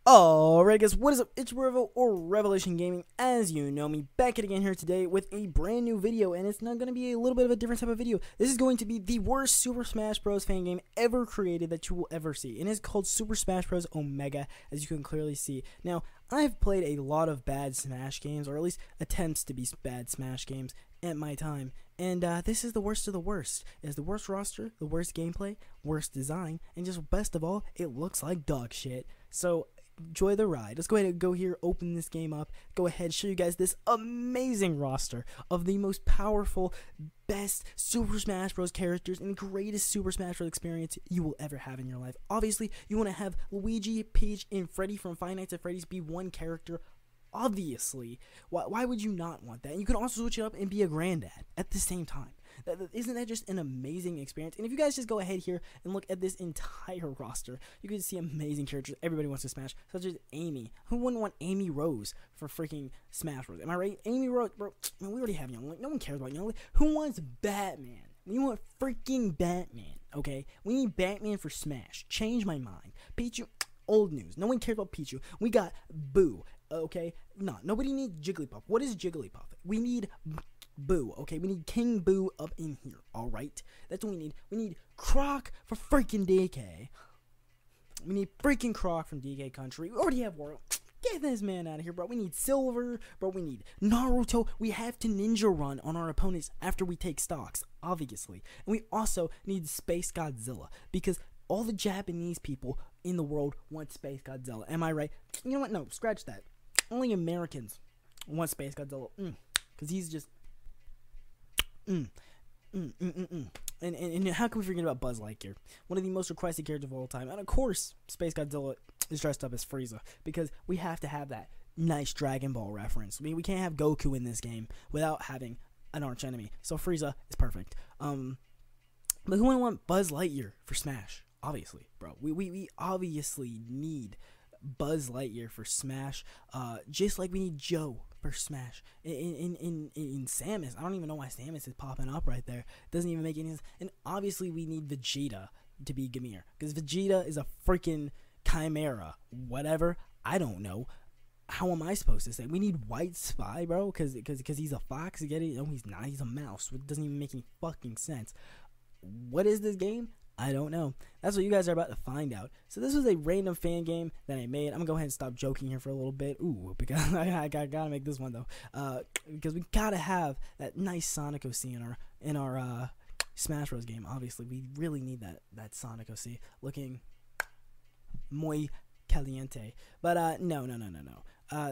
Alright guys, what is up? It's Revel or Revelation Gaming, as you know me, back at again here today with a brand new video, and it's not going to be a little bit of a different type of video. This is going to be the worst Super Smash Bros. Fan game ever created that you will ever see, and it's called Super Smash Bros. Omega, as you can clearly see. Now, I've played a lot of bad Smash games, or at least attempts to be bad Smash games at my time, and this is the worst of the worst. It has the worst roster, the worst gameplay, worst design, and just best of all, it looks like dog shit. So, enjoy the ride. Let's go ahead and go here, open this game up, go ahead, show you guys this amazing roster of the most powerful, best Super Smash Bros. Characters and the greatest Super Smash Bros. Experience you will ever have in your life. Obviously, you want to have Luigi, Peach, and Freddy from Five Nights at Freddy's be one character. Obviously, why would you not want that? And you can also switch it up and be a granddad at the same time. Isn't that just an amazing experience? And if you guys just go ahead here and look at this entire roster, you can see amazing characters everybody wants to smash, such as Amy. Who wouldn't want Amy Rose for freaking Smash Bros? Am I right? Amy Rose, bro, man, we already have Young Link. No one cares about Young Link. Who wants Batman? We want freaking Batman, okay? We need Batman for Smash. Change my mind. Pichu, old news. No one cares about Pichu. We got Boo, okay? No, nobody needs Jigglypuff. What is Jigglypuff? We need Boo, okay? We need King Boo up in here, alright? That's what we need. We need Croc for freaking DK. We need freaking Croc from DK Country. We already have Wario. Get this man out of here, bro. We need Silver, bro. We need Naruto. We have to ninja run on our opponents after we take stocks, obviously. And we also need Space Godzilla, because all the Japanese people in the world want Space Godzilla. Am I right? You know what? No, scratch that. Only Americans want Space Godzilla. Because he's just... And how can we forget about Buzz Lightyear? One of the most requested characters of all time. And of course, Space Godzilla is dressed up as Frieza, because we have to have that nice Dragon Ball reference. I mean, we can't have Goku in this game without having an arch enemy. So Frieza is perfect. But who wouldn't want Buzz Lightyear for Smash? Obviously, bro. We obviously need Buzz Lightyear for Smash. Just like we need Joe for Smash. In Samus, I don't even know why Samus is popping up right there. It doesn't even make any sense. And obviously we need Vegeta to be Gamir, because Vegeta is a freaking chimera. Whatever. I don't know. How am I supposed to say? We need White Spy, bro, because he's a fox. Get it? No, he's not. He's a mouse. It doesn't even make any fucking sense. What is this game? I don't know. That's what you guys are about to find out. So this was a random fan game that I made. I'm gonna go ahead and stop joking here for a little bit. Ooh, because I gotta make this one though. Because we gotta have that nice Sonic OC in our Smash Bros. Game. Obviously, we really need that Sonic OC looking muy caliente. But no.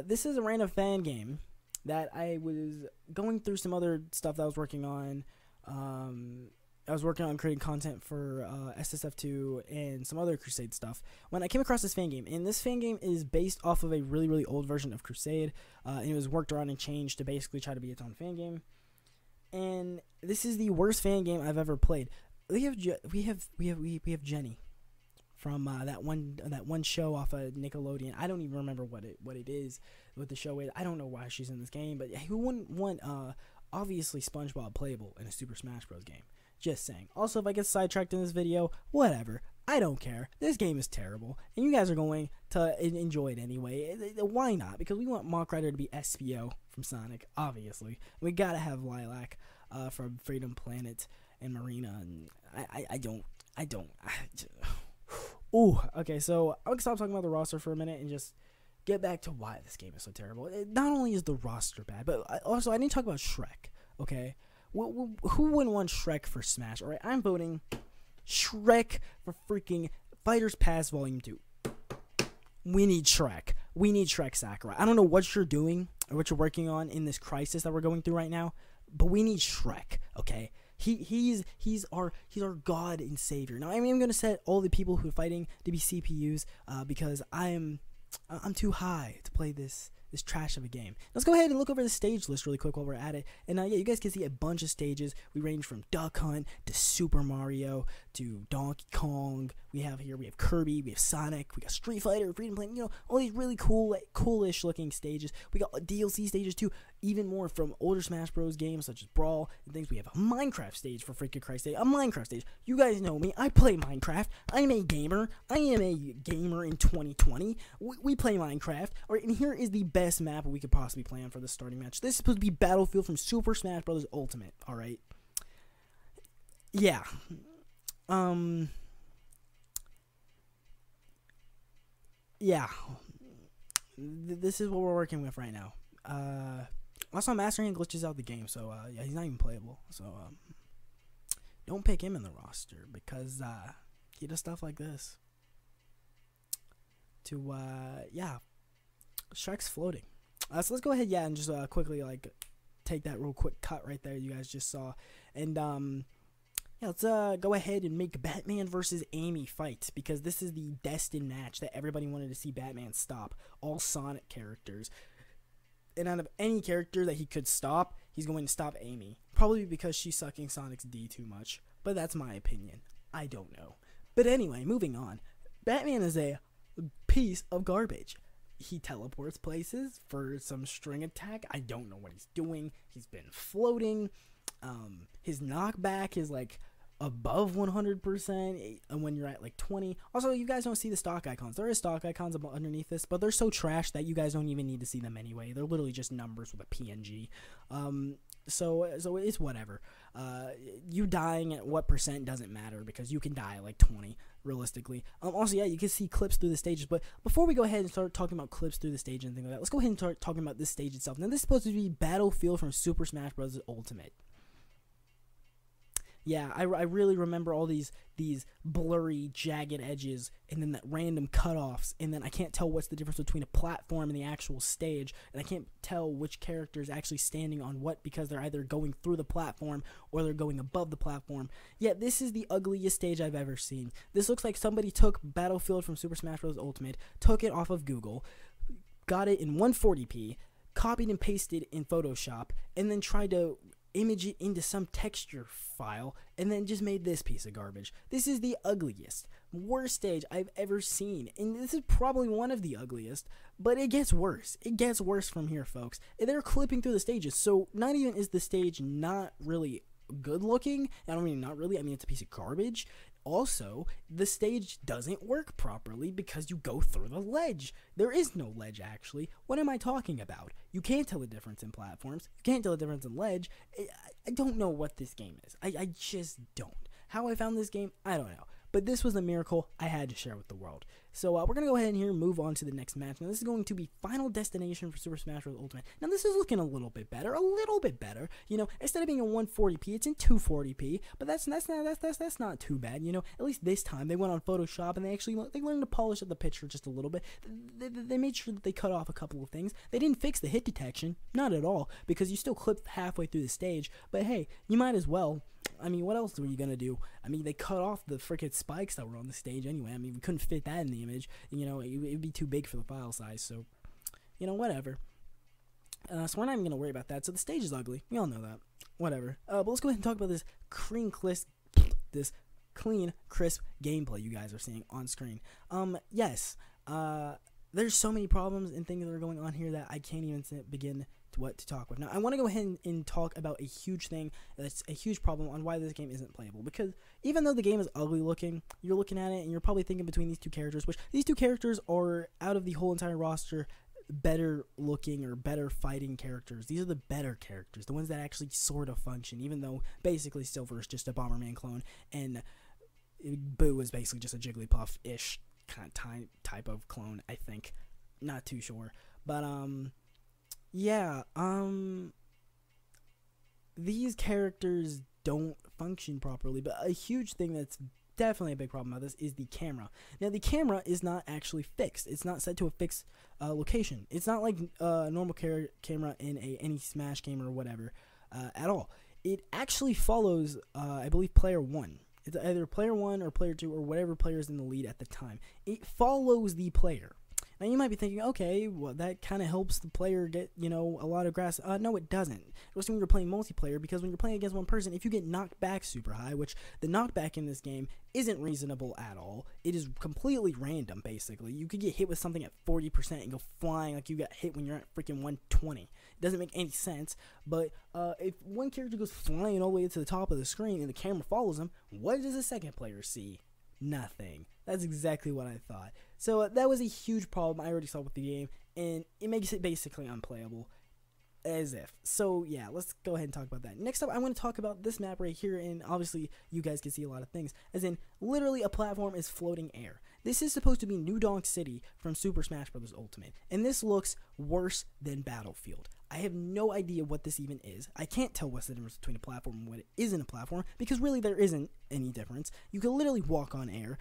This is a random fan game that I was going through some other stuff that I was working on. I was working on creating content for SSF2 and some other Crusade stuff when I came across this fan game. And this fan game is based off of a really, really old version of Crusade. And it was worked around and changed to basically try to be its own fan game. And this is the worst fan game I've ever played. We have Jenny from that one show off of Nickelodeon. I don't even remember what it is, what the show is. I don't know why she's in this game, but who wouldn't want obviously SpongeBob playable in a Super Smash Bros. Game? Just saying. Also, if I get sidetracked in this video, whatever. I don't care. This game is terrible, and you guys are going to enjoy it anyway. Why not? Because we want Mach Rider to be SPO from Sonic, obviously. We gotta have Lilac from Freedom Planet and Marina, and I don't. Ooh, okay, so I'm gonna stop talking about the roster for a minute and just get back to why this game is so terrible. Not only is the roster bad, but also I didn't talk about Shrek, okay? Who wouldn't want Shrek for Smash? Alright, I'm voting Shrek for freaking Fighters Pass Volume 2. We need Shrek. We need Shrek Sakurai. I don't know what you're doing or what you're working on in this crisis that we're going through right now, but we need Shrek, okay? He's our god and savior. Now, I mean, I'm gonna set all the people who are fighting to be CPUs because I'm too high to play this trash of a game. Let's go ahead and look over the stage list really quick while we're at it. And yeah, you guys can see a bunch of stages. We range from Duck Hunt to Super Mario to Donkey Kong. We have Kirby, we have Sonic, we got Street Fighter, Freedom Planet, all these really cool, coolish looking stages. We got DLC stages too. even more from older Smash Bros. Games such as Brawl and things. We have a Minecraft stage, for freaking Christ's sake. A Minecraft stage. You guys know me. I play Minecraft. I'm a gamer. I am a gamer in 2020. We play Minecraft. Alright, and here is the best map we could possibly play on for the starting match. This is supposed to be Battlefield from Super Smash Bros. Ultimate. Alright. Yeah. Yeah. This is what we're working with right now. Also, Master Hand glitches out the game, so yeah, he's not even playable. So don't pick him in the roster because he does stuff like this. Yeah, Shrek's floating. So let's go ahead, yeah, and just quickly take that real quick cut right there you guys just saw, and yeah, let's go ahead and make Batman versus Amy fight, because this is the destined match that everybody wanted to see Batman stop. All Sonic characters. And out of any character that he could stop, he's going to stop Amy. Probably because she's sucking Sonic's D too much. But that's my opinion. I don't know. But anyway, moving on. Batman is a piece of garbage. He teleports places for some string attack. I don't know what he's doing. He's been floating. His knockback is above 100% when you're at 20. Also, you guys don't see the stock icons. There is stock icons underneath this, but they're so trash that you guys don't even need to see them anyway. They're literally just numbers with a PNG. So it's whatever. You dying at what percent doesn't matter, because you can die at 20 realistically. Also, yeah, you can see clips through the stages, but before we go ahead and start talking about clips through the stage and things like that, let's go ahead and start talking about this stage itself. Now, this is supposed to be Battlefield from Super Smash Bros. Ultimate. Yeah, I really remember all these blurry, jagged edges, and then that random cutoffs, and then I can't tell what's the difference between a platform and the actual stage, and I can't tell which character is actually standing on what, because they're either going through the platform or they're going above the platform. Yeah, this is the ugliest stage I've ever seen. This looks like somebody took Battlefield from Super Smash Bros. Ultimate, took it off of Google, got it in 140p, copied and pasted in Photoshop, and then tried to image it into some texture file, and then just made this piece of garbage. This is the ugliest, worst stage I've ever seen, and this is probably one of the ugliest, but it gets worse. It gets worse from here, folks. They're clipping through the stages, so not even is the stage not really good looking. I don't mean not really, I mean it's a piece of garbage. Also, the stage doesn't work properly because you go through the ledge. There is no ledge, actually. What am I talking about? You can't tell the difference in platforms. You can't tell the difference in ledge. I don't know what this game is. I just don't. How I found this game, I don't know. But this was a miracle I had to share with the world. So we're going to go ahead and here move on to the next match. Now, this is going to be Final Destination for Super Smash Bros. Ultimate. Now, this is looking a little bit better. You know, instead of being in 140p, it's in 240p. But that's not too bad. You know, at least this time they went on Photoshop and they learned to polish up the picture just a little bit. They made sure that they cut off a couple of things. They didn't fix the hit detection, not at all, because you still clip halfway through the stage. But hey, you might as well. I mean, what else were you gonna do? I mean, they cut off the freaking spikes that were on the stage anyway. I mean, we couldn't fit that in the image. You know, it'd be too big for the file size. So, you know, whatever. So we're not even gonna worry about that. So the stage is ugly. We all know that. Whatever. But let's go ahead and talk about this clean, crisp gameplay you guys are seeing on screen. Yes. There's so many problems and things that are going on here that I can't even begin to talk with. Now, I want to go ahead and talk about a huge thing that's a huge problem on why this game isn't playable, because even though the game is ugly looking, you're looking at it and you're probably thinking between these two characters, which these two characters are, out of the whole entire roster, better looking or better fighting characters. These are the better characters, the ones that actually sort of function, even though basically Silver is just a Bomberman clone and Boo is basically just a Jigglypuff-ish kind of type of clone, I think. Not too sure. But, yeah, these characters don't function properly, but a huge thing that's definitely a big problem about this is the camera. Now, the camera is not actually fixed. It's not set to a fixed location. It's not like a normal camera in any Smash game or whatever at all. It actually follows, I believe, player 1. It's either player 1 or player 2 or whatever player is in the lead at the time. It follows the player. Now you might be thinking, okay, well that kind of helps the player get, a lot of grass. No, it doesn't. Especially when you're playing multiplayer, because when you're playing against one person, if you get knocked back super high, which the knockback in this game isn't reasonable at all. It is completely random, basically. You could get hit with something at 40% and go flying like you got hit when you're at freaking 120. It doesn't make any sense, but if one character goes flying all the way to the top of the screen and the camera follows him, what does the second player see? Nothing. That's exactly what I thought. So that was a huge problem I already saw with the game, and it makes it basically unplayable. As if. So yeah, let's go ahead and talk about that. Next up, I'm going to talk about this map right here, and obviously you guys can see a lot of things. As in, literally a platform is floating air. This is supposed to be New Donk City from Super Smash Bros. Ultimate, and this looks worse than Battlefield. I have no idea what this even is. I can't tell what's the difference between a platform and what it isn't a platform, because really there isn't any difference. You can literally walk on air.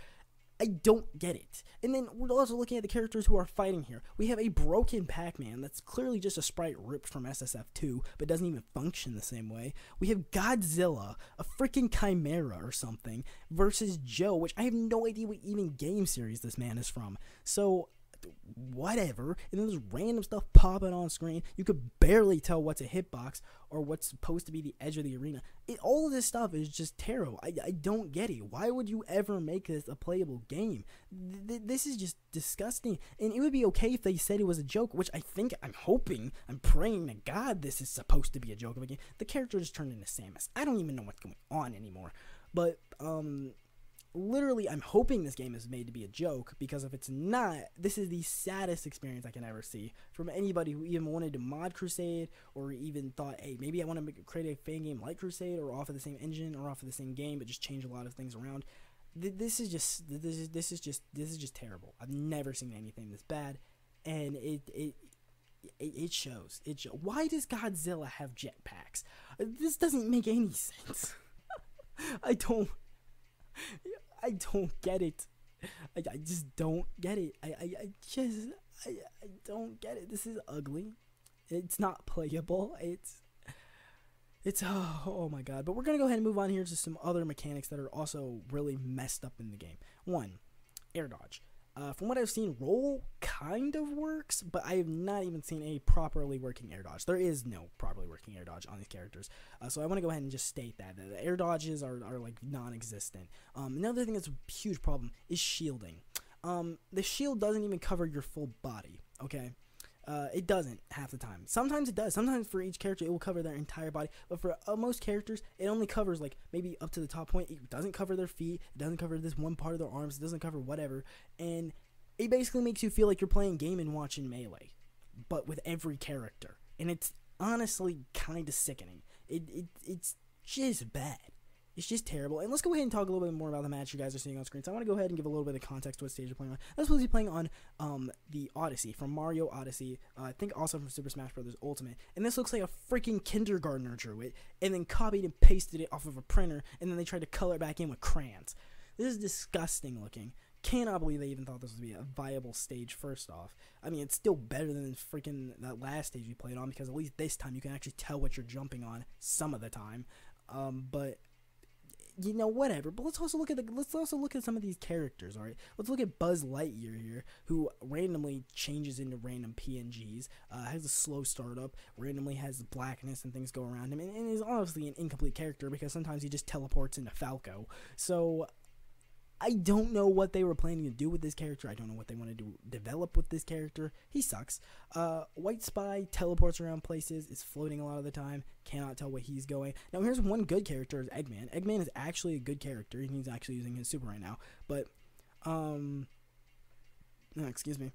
I don't get it. And then we're also looking at the characters who are fighting here. We have a broken Pac-Man that's clearly just a sprite ripped from SSF2, but doesn't even function the same way. We have Godzilla, a freaking Chimera or something, versus Joe, which I have no idea what even game series this man is from. So, whatever. And then there's random stuff popping on screen. You could barely tell what's a hitbox or what's supposed to be the edge of the arena. All of this stuff is just terrible. I don't get it. Why would you ever make this a playable game? This is just disgusting. And it would be okay if they said it was a joke, which I'm hoping, I'm praying to God this is supposed to be a joke of a game. The character just turned into Samus. I don't even know what's going on anymore. But, literally, I'm hoping this game is made to be a joke, because if it's not, this is the saddest experience I can ever see from anybody who even wanted to mod Crusade, or even thought, hey, maybe I want to create a fan game like Crusade, or off of the same engine, or off of the same game, but just change a lot of things around. This is just terrible. I've never seen anything this bad, and it shows. Why does Godzilla have jetpacks? This doesn't make any sense. I don't get it. I just don't get it. I don't get it. This is ugly. It's not playable. It's oh my god. But we're gonna go ahead and move on here to some other mechanics that are also really messed up in the game. One, air dodge. From what I've seen, roll kind of works, but I have not even seen a properly working air dodge. There is no properly working air dodge on these characters. So I want to go ahead and just state that. The air dodges are like non-existent. Another thing that's a huge problem is shielding. The shield doesn't even cover your full body, okay? It doesn't half the time. Sometimes it does. Sometimes for each character it will cover their entire body, but for most characters it only covers like maybe up to the top point. It doesn't cover their feet. It doesn't cover this one part of their arms. It doesn't cover whatever, and it basically makes you feel like you're playing Game & Watch in Melee, but with every character, and it's honestly kind of sickening. It's just bad. It's just terrible. And let's go ahead and talk a little bit more about the match you guys are seeing on screen. So I want to go ahead and give a little bit of context to what stage you're playing on. I'm supposed to be playing on the Odyssey, from Mario Odyssey. I think also from Super Smash Bros. Ultimate. And this looks like a freaking kindergartner drew it, and then copied and pasted it off of a printer, and then they tried to color it back in with crayons. This is disgusting looking. Cannot believe they even thought this would be a viable stage, first off. I mean, it's still better than freaking that last stage we played on, because at least this time you can actually tell what you're jumping on some of the time. But whatever. But let's also look at some of these characters. All right, let's look at Buzz Lightyear here, who randomly changes into random PNGs, has a slow startup, randomly has blackness and things go around him, and is obviously an incomplete character because sometimes he just teleports into Falco. So I don't know what they were planning to do with this character. I don't know what they wanted to develop with this character. He sucks. White Spy teleports around places, is floating a lot of the time, cannot tell where he's going. Now here's one good character, is Eggman. Eggman is actually a good character. He's actually using his super right now. But, excuse me.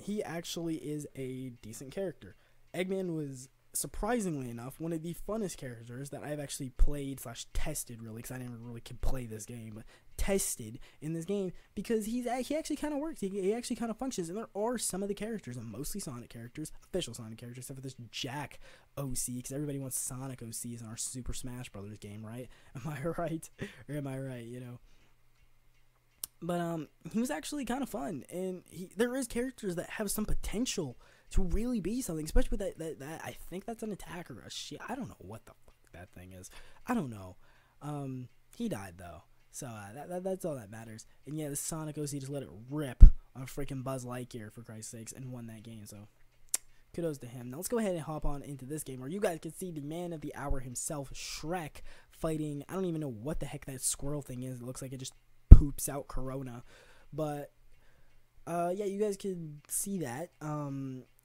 He actually is a decent character. Eggman was, surprisingly enough, one of the funnest characters that I've actually played / tested, really, because I never really could play this game, but tested in this game, because he actually kind of works. He actually kind of functions, and there are some of the characters, and mostly Sonic characters, official Sonic characters, except for this Jack OC, because everybody wants Sonic OCs in our Super Smash Brothers game, right? Am I right? Or am I right, But he was actually kind of fun, and there is characters that have some potential to really be something, especially with that I think that's an attack or a shit. I don't know what the fuck that thing is. I don't know. He died though, so that's all that matters. And yeah, the Sonic OC just let it rip freaking Buzz Lightyear, for Christ's sakes, and won that game. So kudos to him. Now let's go ahead and hop on into this game where you guys can see the man of the hour himself, Shrek, fighting. I don't even know what the heck that squirrel thing is. It looks like it just poops out Corona. But yeah, you guys can see that.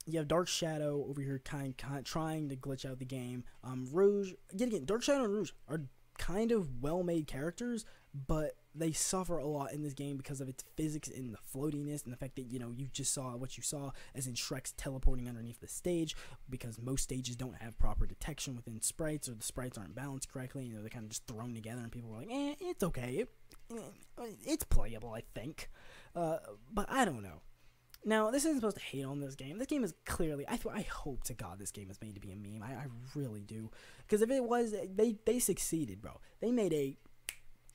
You have Dark Shadow over here kind trying to glitch out the game. Rouge, yet again, Dark Shadow and Rouge are kind of well-made characters, but they suffer a lot in this game because of its physics and the floatiness and the fact that, you know, you just saw what you saw, as in Shrek's teleporting underneath the stage, because most stages don't have proper detection within sprites, or the sprites aren't balanced correctly. You know, they're kind of just thrown together, and people were like, it's okay. It's playable, I think. But I don't know. Now, this isn't supposed to hate on this game. This game is clearly, I hope to God this game is made to be a meme. I really do. Because if it was, they succeeded, bro. They made a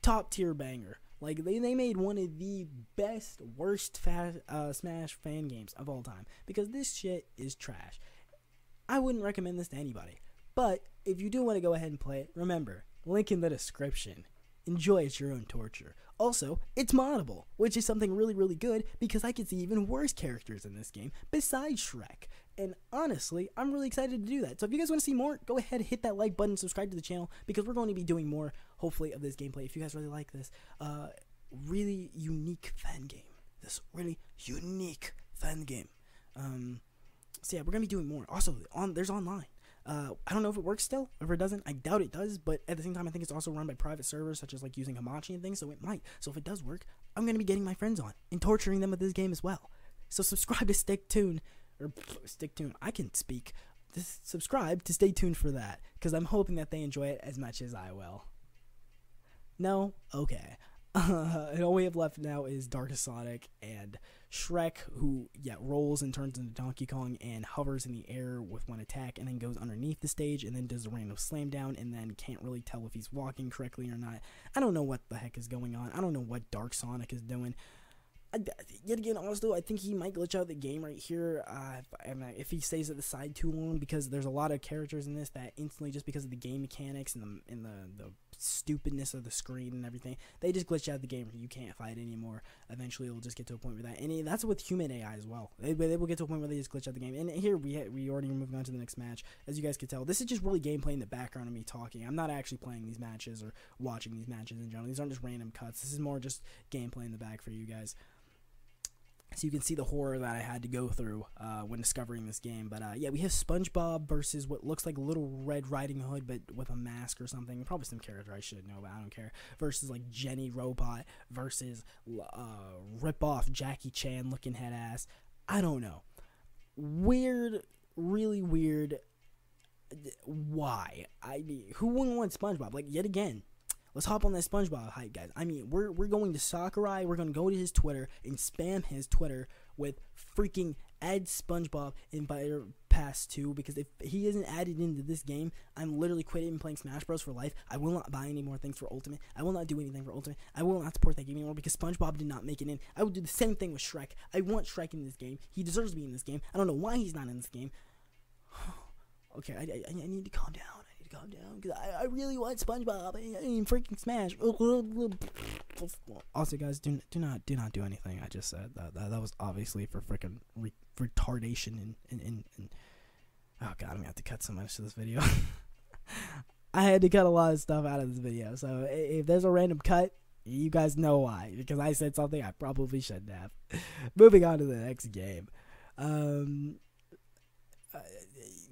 top tier banger. Like, they made one of the best, worst Smash fan games of all time. Because this shit is trash. I wouldn't recommend this to anybody. But if you do want to go ahead and play it, remember, link in the description. Enjoy at your own torture. Also, it's moddable, which is something really, really good, because I can see even worse characters in this game besides Shrek. And honestly, I'm really excited to do that. So if you guys want to see more, go ahead, hit that like button, subscribe to the channel, because we're going to be doing more, hopefully, of this gameplay. If you guys really like this, really unique fan game. This really unique fan game. So yeah, we're going to be doing more. Also, there's online. I don't know if it works still. If it doesn't, I doubt it does. But at the same time, I think it's also run by private servers, such as like using Hamachi and things, so it might. So if it does work, I'm going to be getting my friends on and torturing them with this game as well. So subscribe to Stick-Tune. I can speak. Just subscribe to stay tuned for that, because I'm hoping that they enjoy it as much as I will. No? Okay. And all we have left now is Darkest Sonic and Shrek, who, yeah, rolls and turns into Donkey Kong and hovers in the air with one attack and then goes underneath the stage and then does a random slam down and then can't really tell if he's walking correctly or not. I don't know what the heck is going on. I don't know what Dark Sonic is doing. Yet again, also, I think he might glitch out the game right here if he stays at the side too long, because there's a lot of characters in this that instantly, just because of the game mechanics and the stupidness of the screen and everything, they just glitch out the game. You can't fight anymore. Eventually, it'll just get to a point where that, and that's with human AI as well. They will get to a point where they just glitch out the game. And here we already moving on to the next match. As you guys can tell, this is just really gameplay in the background of me talking. I'm not actually playing these matches or watching these matches in general. These aren't just random cuts. This is more just gameplay in the back for you guys. So you can see the horror that I had to go through when discovering this game. But yeah, we have SpongeBob versus what looks like Little Red Riding Hood, but with a mask or something. Probably some character I should know, but I don't care. Versus like Jenny Robot versus rip-off Jackie Chan looking head ass. I don't know. Weird, really weird. Why? I mean, who wouldn't want SpongeBob? Like, yet again. Let's hop on that SpongeBob hype, guys. I mean, we're going to Sakurai. We're going to go to his Twitter and spam his Twitter with freaking add SpongeBob in Fire Pass 2, because if he isn't added into this game, I'm literally quitting playing Smash Bros. For life. I will not buy any more things for Ultimate. I will not do anything for Ultimate. I will not support that game anymore because SpongeBob did not make it in. I would do the same thing with Shrek. I want Shrek in this game. He deserves to be in this game. I don't know why he's not in this game. Okay, I need to calm down. Calm down, because I really want SpongeBob in freaking Smash. Also, guys, do not do anything I just said. That was obviously for freaking retardation and oh god, I'm gonna have to cut so much of this video. I had to cut a lot of stuff out of this video, so if there's a random cut, you guys know why, because I said something I probably shouldn't have. Moving on to the next game.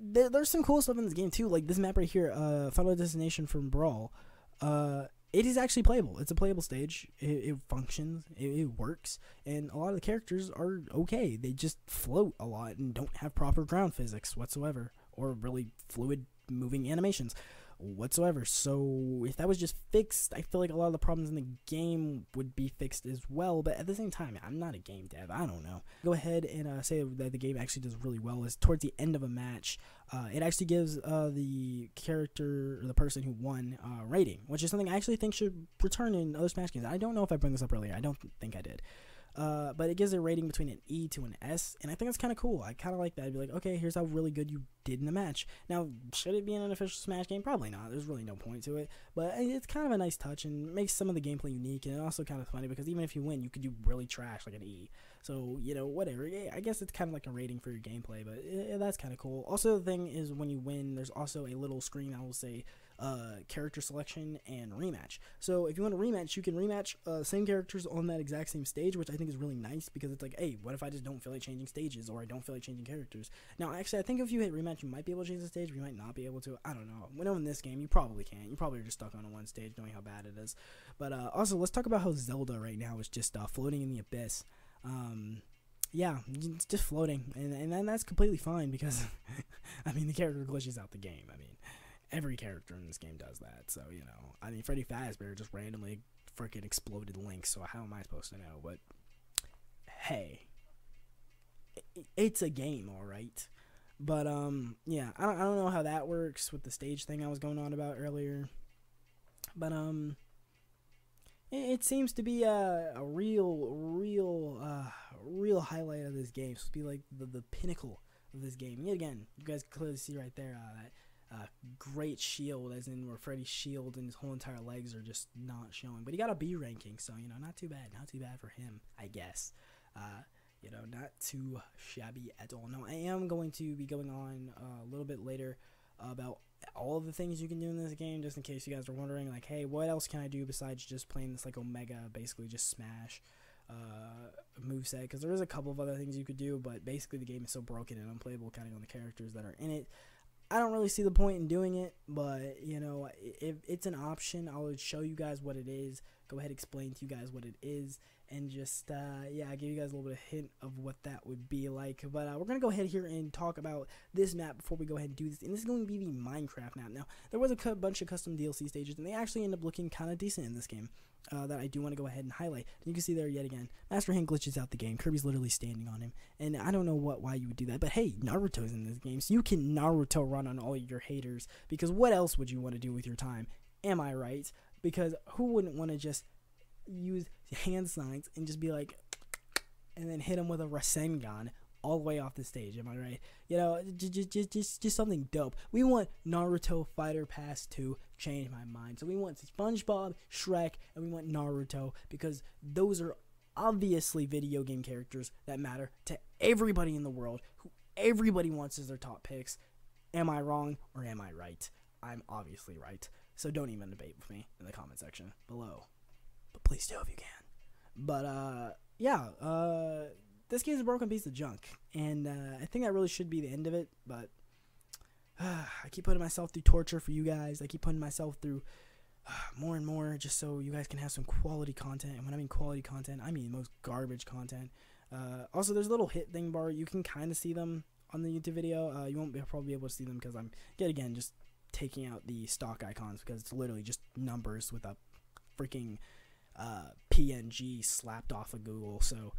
There's some cool stuff in this game too, like this map right here, Final Destination from Brawl. It is actually playable. It's a playable stage. It functions. It works, and a lot of the characters are okay. They just float a lot and don't have proper ground physics whatsoever, or really fluid moving animations whatsoever. So if that was just fixed, I feel like a lot of the problems in the game would be fixed as well. But at the same time, I'm not a game dev. I don't know. Go ahead and say that the game actually does really well is towards the end of a match, it actually gives the character or the person who won rating, which is something I actually think should return in other Smash games. I don't know if I bring this up earlier. I don't think I did. But it gives a rating between an E to an S, and I think that's kind of cool. I kind of like that. I'd be like, okay, here's how really good you did in the match. Now, should it be in an official Smash game? Probably not. There's really no point to it. But it's kind of a nice touch and makes some of the gameplay unique, and also kind of funny because even if you win, you could do really trash like an E. So, whatever. Yeah, I guess it's kind of like a rating for your gameplay, but that's kind of cool. Also, the thing is, when you win, there's also a little screen that will say character selection and rematch. So, if you want to rematch, you can rematch same characters on that exact same stage, which I think is really nice because it's like, hey, what if I just don't feel like changing stages or I don't feel like changing characters? Now, actually, I think if you hit rematch, you might be able to change the stage, but you might not be able to. I don't know. When in this game, you probably can't. You probably are just stuck on one stage knowing how bad it is. But also, let's talk about how Zelda right now is just floating in the abyss. Yeah, it's just floating, and that's completely fine because, I mean, the character glitches out the game. I mean, every character in this game does that, so, I mean, Freddy Fazbear just randomly freaking exploded Link, so how am I supposed to know? But, hey, it's a game, alright? But, yeah, I don't know how that works with the stage thing I was going on about earlier, but, it seems to be a real highlight of this game. It's supposed to be like the pinnacle of this game. Yet again, you guys can clearly see right there that great shield, as in where Freddy's shield and his whole entire legs are just not showing. But he got a B ranking, so not too bad for him, I guess. Not too shabby at all. Now, I am going to be going on a little bit later about all of the things you can do in this game, just in case you guys are wondering, like, hey, what else can I do besides just playing this, like, Omega, basically just smash moveset, because there is a couple of other things you could do, but basically the game is so broken and unplayable kind of on the characters that are in it. I don't really see the point in doing it, but, if it's an option, I'll show you guys what it is, go ahead and explain to you guys what it is, and just, yeah, give you guys a little bit of hint of what that would be like. But we're going to go ahead here and talk about this map before we go ahead and do this. And this is going to be the Minecraft map. Now, there was a bunch of custom DLC stages, and they actually end up looking kind of decent in this game that I do want to go ahead and highlight. And you can see there yet again, Master Hand glitches out the game. Kirby's literally standing on him. And I don't know why you would do that. But hey, Naruto's in this game, so you can Naruto run on all your haters. Because what else would you want to do with your time? Am I right? Because who wouldn't want to just use hand signs and just be like, and then hit him with a Rasengan all the way off the stage? Am I right? Just something dope. We want Naruto Fighter Pass 2, change my mind. So we want SpongeBob, Shrek, and we want Naruto, because those are obviously video game characters that matter to everybody in the world, who everybody wants as their top picks. Am I wrong or am I right? I'm obviously right. So don't even debate with me in the comment section below. But please do if you can. But, yeah, this game's a broken piece of junk, and I think that really should be the end of it, but I keep putting myself through torture for you guys. I keep putting myself through more and more just so you guys can have some quality content, and when I mean quality content, I mean most garbage content. Also, there's a little hit thing bar. You can kind of see them on the YouTube video. You won't probably be able to see them because I'm, yet again, just taking out the stock icons because it's literally just numbers with a freaking PNG slapped off of Google. So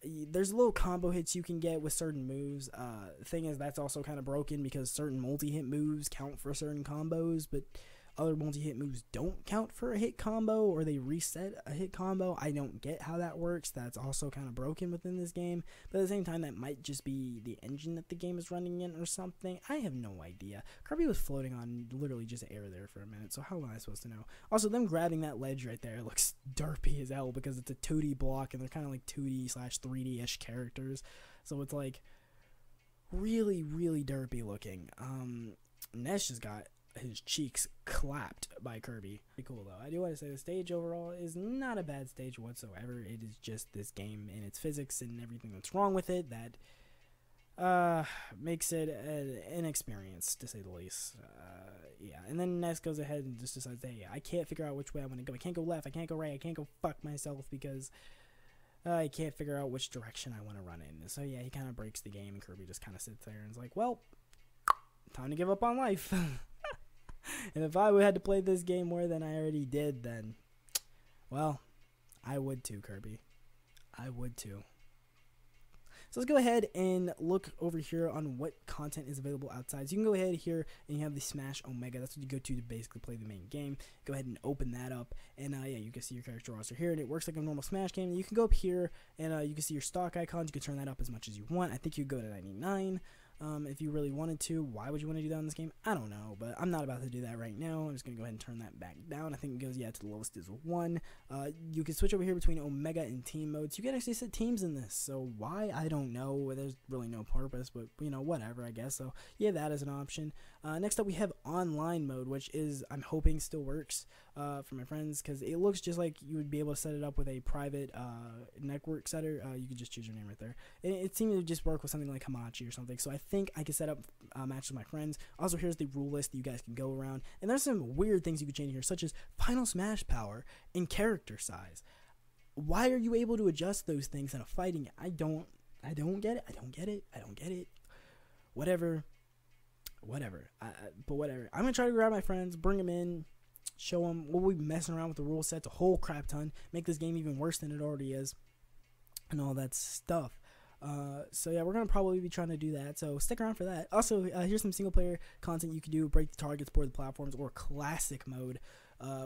there's little combo hits you can get with certain moves. The thing is, that's also kind of broken because certain multi-hit moves count for certain combos, but other multi-hit moves don't count for a hit combo, or they reset a hit combo. I don't get how that works. That's also kind of broken within this game, but at the same time, that might just be the engine that the game is running in or something. I have no idea. Kirby was floating on literally just air there for a minute, so how am I supposed to know? Also, them grabbing that ledge right there looks derpy as hell because it's a 2D block, and they're kind of like 2D/3D-ish characters, so it's like really, really derpy looking. Ness just got his cheeks clapped by Kirby. Pretty cool though. I do want to say the stage overall is not a bad stage whatsoever. It is just this game and its physics and everything that's wrong with it that makes it an inexperience, to say the least. Yeah, and then Ness goes ahead and just decides, hey, I can't figure out which way I want to go. I can't go left, I can't go right, I can't go fuck myself because I can't figure out which direction I want to run in. So yeah, he kind of breaks the game, and Kirby just kind of sits there and is like, well, time to give up on life. And if I had to play this game more than I already did, then, well, I would too, Kirby. I would too. So let's go ahead and look over here on what content is available outside. So you can go ahead here and you have the Smash Omega. That's what you go to basically play the main game. Go ahead and open that up, and yeah, you can see your character roster here, and it works like a normal Smash game. You can go up here and you can see your stock icons. You can turn that up as much as you want. I think you go to 99. If you really wanted to, why would you want to do that in this game? I don't know, but I'm not about to do that right now. I'm just going to go ahead and turn that back down. I think it goes, yeah, to the lowest is 1. You can switch over here between Omega and Team modes. You can actually set teams in this, so why? I don't know. There's really no purpose, but, you know, whatever, I guess. So, yeah, that is an option. Next up, we have Online mode, which is, I'm hoping, still works for my friends, because it looks just like you would be able to set it up with a private network setter. You could just choose your name right there. It seemed to just work with something like Hamachi or something, so I think I can set up matches with my friends. Also, here's the rule list that you guys can go around, and there's some weird things you can change here, such as final smash power and character size. Why are you able to adjust those things in a fighting? I don't get it. I don't get it. Whatever. But whatever. I'm gonna try to grab my friends, bring them in, show them. We'll be messing around with the rule sets a whole crap ton, make this game even worse than it already is, and all that stuff. So yeah, we're gonna probably be trying to do that, so stick around for that. Also, here's some single player content you could do: break the targets, board the platforms, or classic mode,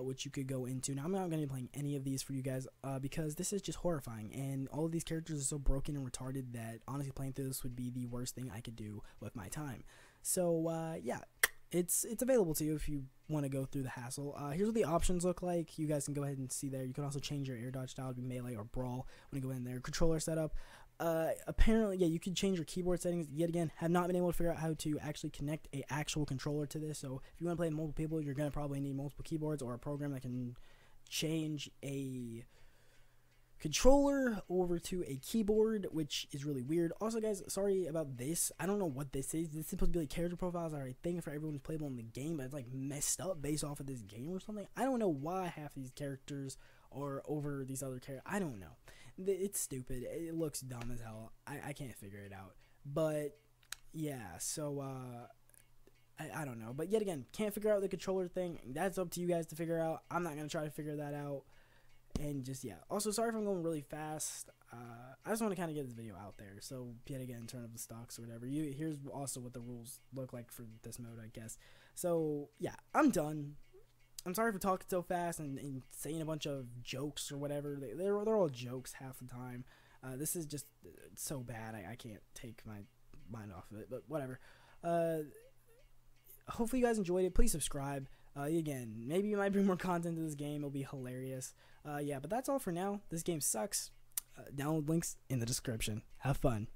which you could go into. Now, I'm not gonna be playing any of these for you guys because this is just horrifying, and all of these characters are so broken and retarded that honestly playing through this would be the worst thing I could do with my time. So yeah, it's available to you if you want to go through the hassle. Here's what the options look like. You guys can go ahead and see there. You can also change your air dodge style to be melee or brawl when you go in there. Controller setup. Apparently, yeah, you can change your keyboard settings. Yet again, have not been able to figure out how to actually connect a actual controller to this. So if you want to play with multiple people, you're gonna probably need multiple keyboards or a program that can change a controller over to a keyboard, which is really weird. Also, guys, sorry about this. I don't know what this is. This is supposed to be like character profiles, I think, for everyone who's playable in the game, but it's like messed up based off of this game or something. I don't know why half these characters are over these other characters. I don't know. It's stupid. It looks dumb as hell. I can't figure it out. But yeah, so I don't know. But yet again, can't figure out the controller thing. That's up to you guys to figure out. I'm not gonna try to figure that out. And just, yeah. Also, sorry if I'm going really fast. I just want to kind of get this video out there. So, yet again, turn up the stocks or whatever. Here's also what the rules look like for this mode, I guess. So, yeah, I'm done. I'm sorry for talking so fast and saying a bunch of jokes or whatever. They're all jokes half the time. This is just so bad. I can't take my mind off of it. But whatever. Hopefully you guys enjoyed it. Please subscribe. Again, maybe you might bring more content to this game. It'll be hilarious. Yeah, but that's all for now. This game sucks. Download links in the description. Have fun.